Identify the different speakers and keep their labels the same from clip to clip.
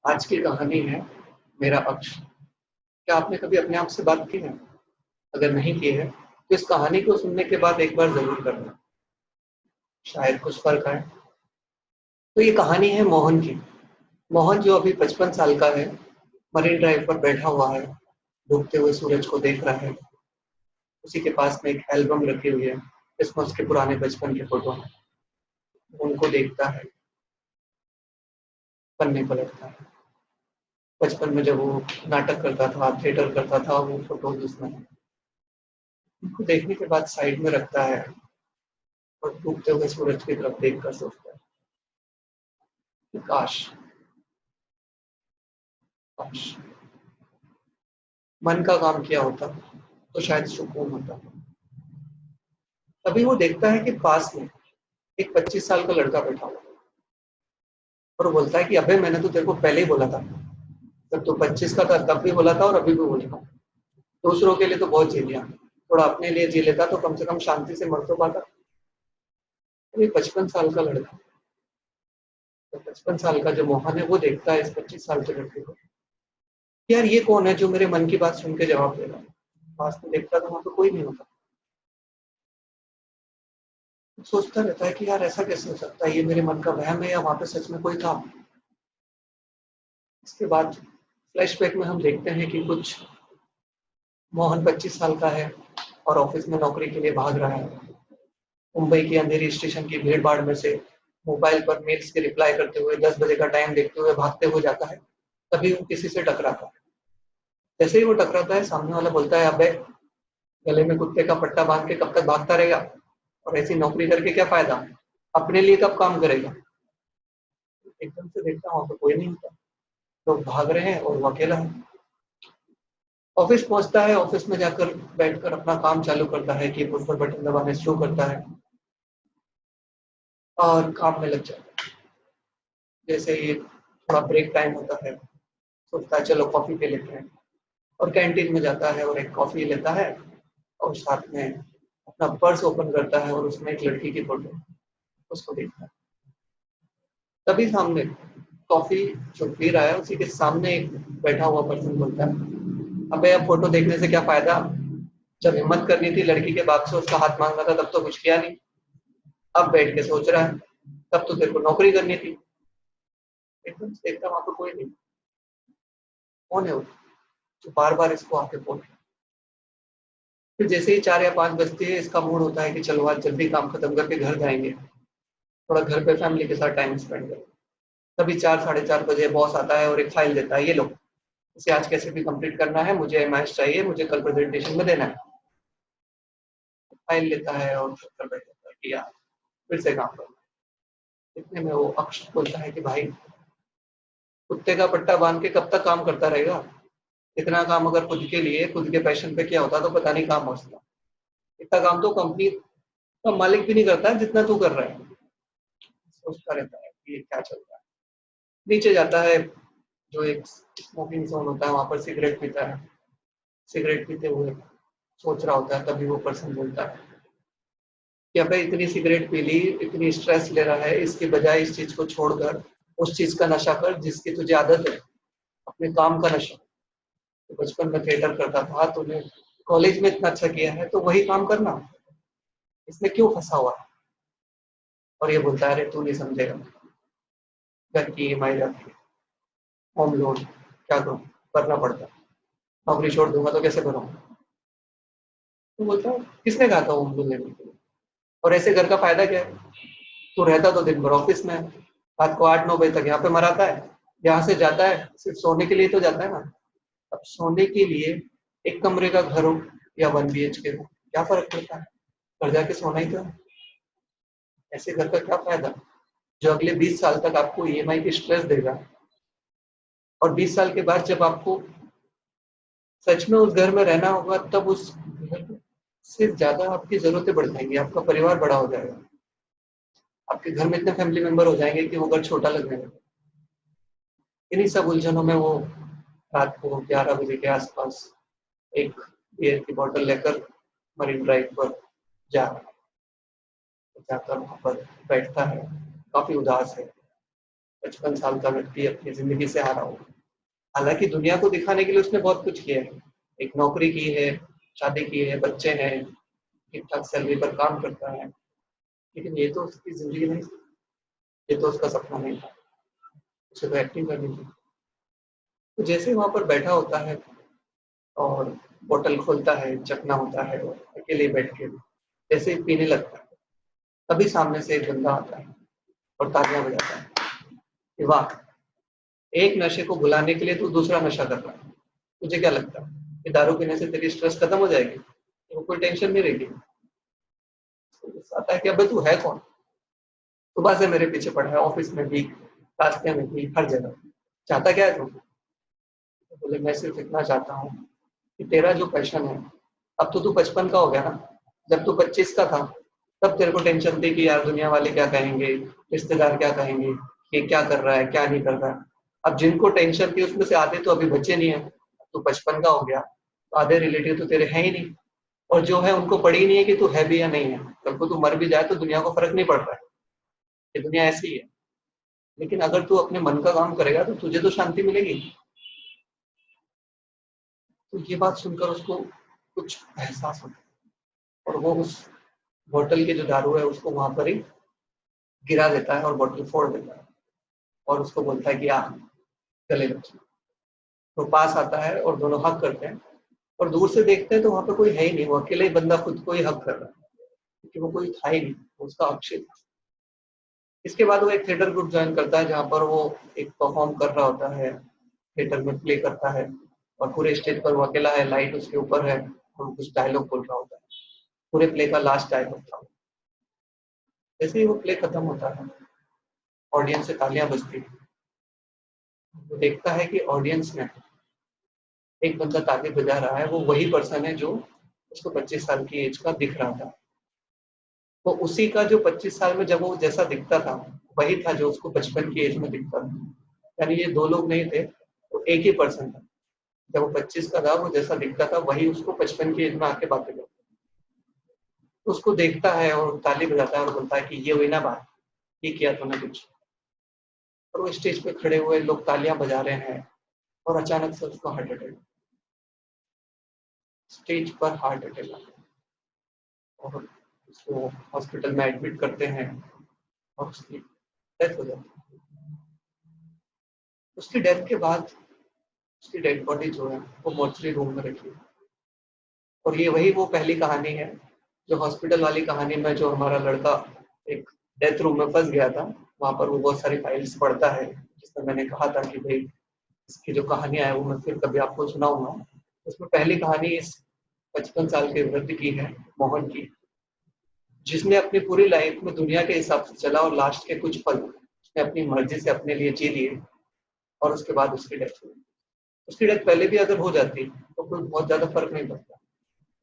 Speaker 1: आज की कहानी है मेरा अक्ष। क्या आपने कभी अपने आप से बात की है? अगर नहीं की है तो इस कहानी को सुनने के बाद एक बार जरूर करना, शायद कुछ फर्क आए। तो ये कहानी है मोहन की। मोहन जो अभी 55 साल का है, मरीन ड्राइव पर बैठा हुआ है, डूबते हुए सूरज को देख रहा है। उसी के पास में एक एल्बम रखी हुई है जिसमें उसके पुराने बचपन के फोटो हैं। उनको देखता है, पन्ने पलटता है। बचपन में जब वो नाटक करता था, थिएटर करता था, वो फोटो उसमें है। उनको देखने के बाद साइड में रखता है और डूबते हुए सूरज की तरफ देखकर सोचता है कि काश, काश मन का काम किया होता तो शायद सुकून होता। तभी वो देखता है कि पास में एक 25 साल का लड़का बैठा हुआ और वो बोलता है कि अबे मैंने तो तेरे को पहले ही बोला था। जब तू 25 का था तब भी बोला था और अभी भी बोल रहा हूँ। दूसरों के लिए तो बहुत जी लिया, थोड़ा अपने लिए जी लेता तो कम से कम शांति से मर तो पाता। अभी 55 साल का लड़का, तो 55 साल का जो मोहन है वो देखता है इस 25 साल के लड़के को। यार ये कौन है जो मेरे मन की बात सुन के जवाब दे रहा है? पास में देखता तो वहां पे कोई नहीं होता। सोचता रहता है कि यार ऐसा कैसे हो सकता है, ये मेरे मन का वहम है या वहां पे सच में कोई था। इसके बाद फ्लैशबैक में हम देखते हैं कि कुछ मोहन 25 साल का है और ऑफिस में नौकरी के लिए भाग रहा है। मुंबई की अंधेरी स्टेशन की भीड़ भाड़ में से मोबाइल पर मेल्स के रिप्लाई करते हुए 10 बजे का टाइम देखते हुए भागते हुए जाता है। तभी वो किसी से टकराता है। जैसे ही वो टकराता है, सामने वाला बोलता है, अबे गले में कुत्ते का पट्टा बांध के कब तक भागता रहेगा, और ऐसी नौकरी करके क्या फायदा, अपने लिए कब काम करेगा। एकदम से देखता वहां पर कोई नहीं होता, लोग भाग रहे हैं और वो अकेला है। ऑफिस पहुंचता है, ऑफिस में जाकर बैठकर अपना काम चालू करता है, कीबोर्ड पर बटन दबाने शुरू करता है और काम में लग जाता है। जैसे ही थोड़ा ब्रेक टाइम होता है, सोचता है चलो कॉफी पी लेते हैं, और कैंटीन में जाता है और एक कॉफी लेता है और साथ में अपना पर्स ओपन करता है और उसमें एक लड़की की फोटो, उसको देखता है। तभी सामने कॉफी जो पी रहा है उसी के सामने एक बैठा हुआ पर्सन बोलता है, अबे अब फोटो देखने से क्या फायदा, जब हिम्मत करनी थी लड़की के बाप से उसका हाथ मांगना था तब तो कुछ किया नहीं, अब बैठ के सोच रहा है, तब तो तेरे को नौकरी करनी थी। एकदम से देखता वहां पर कोई नहीं। कौन है वो जो बार बार इसको आके बोल रहा है? फिर जैसे ही 4 या 5 बजते हैं, इसका मूड होता है कि चलो आज जल्दी काम खत्म करके घर जाएंगे, थोड़ा घर पे फैमिली के साथ टाइम स्पेंड करें। तभी 4 साढ़े 4 बजे बॉस आता है और एक फाइल देता है, ये लो, इसे आज कैसे भी कंप्लीट करना है, मुझे एमआईएस चाहिए, मुझे कल प्रेजेंटेशन में देना है। फाइल लेता है और कर बैठ जाता है कि यार फिर से काम करना है। इतने में वो अक्ष बोलता है कि भाई, कुत्ते का पट्टा बांध के कब तक काम करता रहेगा, इतना काम अगर खुद के लिए, खुद के पैशन पे किया होता तो पता नहीं काम पहुंचता। इतना काम तो कंपनी का मालिक भी नहीं करता जितना तू कर रहा है। सोचता रहता है कि ये क्या चल रहा है। नीचे जाता है, जो एक स्मोकिंग जोन होता है वहां पर सिगरेट पीता है। सिगरेट पीते हुए सोच रहा होता है, तभी वो पर्सन बोलता है कि अबे इतनी सिगरेट पी ली, इतनी स्ट्रेस ले रहा है, इसके बजाय इस चीज को छोड़कर उस चीज का नशा कर जिसकी तुझे आदत है, अपने काम का नशा। तो बचपन में थिएटर करता था, तूने कॉलेज में इतना अच्छा किया है तो वही काम करना, इसमें क्यों फंसा हुआ है। और ये बोलता है, अरे तू नहीं समझेगा, घर की ईएमआई जाती है, होम लोन, क्या करूँ, करना पड़ता है, नौकरी छोड़ दूंगा तो कैसे करूँगा। तो बोलता है, किसने कहा था होम लोन लेने के लिए, और ऐसे घर का फायदा क्या है, तू रहता तो दिन भर ऑफिस में है, रात को 8 9 बजे तक यहाँ पे मराता है, यहाँ से जाता है सिर्फ सोने के लिए तो जाता है ना। अब सोने के लिए एक कमरे का घर हो या 1 BHK हो, क्या फर्क पड़ता है, घर जाके सोना ही तो है। ऐसे घर का क्या फायदा जो अगले 20 साल तक आपको ईएमआई की स्ट्रेस देगा, और 20 साल के बाद जब आपको सच में उस घर में रहना होगा तब उस घर से ज्यादा आपकी जरूरतें बढ़ जाएंगी, आपका परिवार बड़ा हो जाएगा, आपके घर में इतने फैमिली मेंबर हो जाएंगे कि वो घर छोटा लगने लगेगा। इन्हीं सब उलझनों में वो रात को 11 बजे के आसपास एक बियर की बोतल लेकर मरीन ड्राइव पर जा रहा है। जाकर वहां पर बैठता है, काफी उदास है, 55 साल का व्यक्ति अपनी जिंदगी से हारा हो। हालांकि दुनिया को दिखाने के लिए उसने बहुत कुछ किया है, एक नौकरी की है, शादी की है, बच्चे हैं, ठीक ठाक सैलरी पर काम करता है, लेकिन ये तो उसकी जिंदगी नहीं थी, ये तो उसका सपना नहीं था, उसे तो एक्टिंग करनी थी। तो जैसे वहां पर बैठा होता है और बोतल खोलता है, चखना होता है और अकेले बैठ के जैसे ही पीने लगता है, तभी सामने से एक बंदा आता है और तालियां बजाता है कि वाह, एक नशे को भुलाने के लिए तू दूसरा नशा कर रहा है। तुझे क्या लगता है कि दारू पीने से तेरी स्ट्रेस खत्म हो जाएगी? तो कोई टेंशन नहीं रहेगी। तो आता है कि अबे तू है कौन, सुबह से मेरे पीछे पड़ा है, ऑफिस में भी, रास्ते में भी, हर जगह। चाहता क्या है तू? तो बोले मैं सिर्फ इतना चाहता हूँ कि तेरा जो पैशन है, अब तो तू 55 का हो गया ना, जब तू 25 का था तब तेरे को टेंशन थी कि यार दुनिया वाले क्या कहेंगे, रिश्तेदार क्या कहेंगे, ये क्या कर रहा है क्या नहीं कर रहा है। अब जिनको टेंशन थी उसमें से आधे तो अभी बचे नहीं है, तू 55 का हो गया तो आधे रिलेटिव तो तेरे हैं ही नहीं, और जो है उनको पड़ी नहीं है कि तू है भी या नहीं है। कल को तू मर भी जाए तो दुनिया को फर्क नहीं पड़ रहा है, ये दुनिया ऐसी ही है। लेकिन अगर तू अपने मन का काम करेगा तो तुझे तो शांति मिलेगी। तो ये बात सुनकर उसको कुछ एहसास होता है और वो उस बोतल की जो दारू है उसको वहां पर ही गिरा देता है और बोतल फोड़ देता है और उसको बोलता है कि आ गले लग। तो पास आता है और दोनों हक करते हैं और दूर से देखते हैं तो वहां पर कोई है ही नहीं, वो अकेले ही बंदा खुद को ही हक कर रहा है क्योंकि वो कोई था ही नहीं, वो उसका अक्षय था। इसके बाद वो एक थिएटर ग्रुप ज्वाइन करता है जहाँ पर वो एक परफॉर्म कर रहा होता है, थिएटर में प्ले करता है और पूरे स्टेज पर वो अकेला है, लाइट उसके ऊपर है और कुछ डायलॉग बोल रहा होता है। पूरे प्ले का लास्ट डायलॉग था। जैसे ही वो प्ले खत्म होता है, ऑडियंस से तालियां बजती है। वो देखता है कि ऑडियंस में एक बंदा ताली बजा रहा है, वो वही पर्सन है जो उसको 25 साल की एज का दिख रहा था। वो उसी का जो 25 साल में जब वो जैसा दिखता था वही था जो उसको 55 की एज में दिखता था। यानी ये दो लोग नहीं थे, वो एक ही पर्सन था। जब वो 25 का था वो जैसा दिखता था वही उसको 55 की एज में आके बातें करता। उसको देखता है और ताली बजाता है और बोलता है कि ये हुई ना बात, ये किया तूने कुछ। और वो स्टेज पे खड़े हुए लोग तालियां बजा रहे हैं और अचानक से उसको हार्ट अटैक, स्टेज पर हार्ट अटैक और उसको हॉस्पिटल में एडमिट करते हैं और उसकी डेथ हो जाती है। उसकी डेथ के बाद उसकी डेड बॉडी जो है वो मोर्चरी रूम में रखी है। और ये वही वो पहली कहानी है जो हॉस्पिटल वाली कहानी में, जो हमारा लड़का एक डेथ रूम में फंस गया था, वहां पर वो बहुत सारी फाइल्स पढ़ता है, जिसमें मैंने कहा था कि भाई इसकी जो कहानियां है वो मैं फिर कभी आपको सुनाऊंगा। उसमें पहली कहानी इस 55 साल के वृद्ध की है, मोहन की, जिसने अपनी पूरी लाइफ में दुनिया के हिसाब से चला और लास्ट के कुछ पल उसने अपनी मर्जी से अपने लिए जी लिए और उसके बाद उसकी डेथ हुई। उसकी डेथ पहले भी अगर हो जाती तो कोई बहुत ज्यादा फर्क नहीं पड़ता,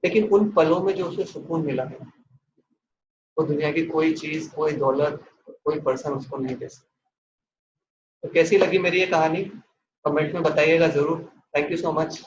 Speaker 1: लेकिन उन पलों में जो उसे सुकून मिला है वो दुनिया की कोई चीज, कोई दौलत, कोई पर्सन उसको नहीं दे सकता। तो कैसी लगी मेरी ये कहानी, कमेंट में बताइएगा जरूर। Thank you so much.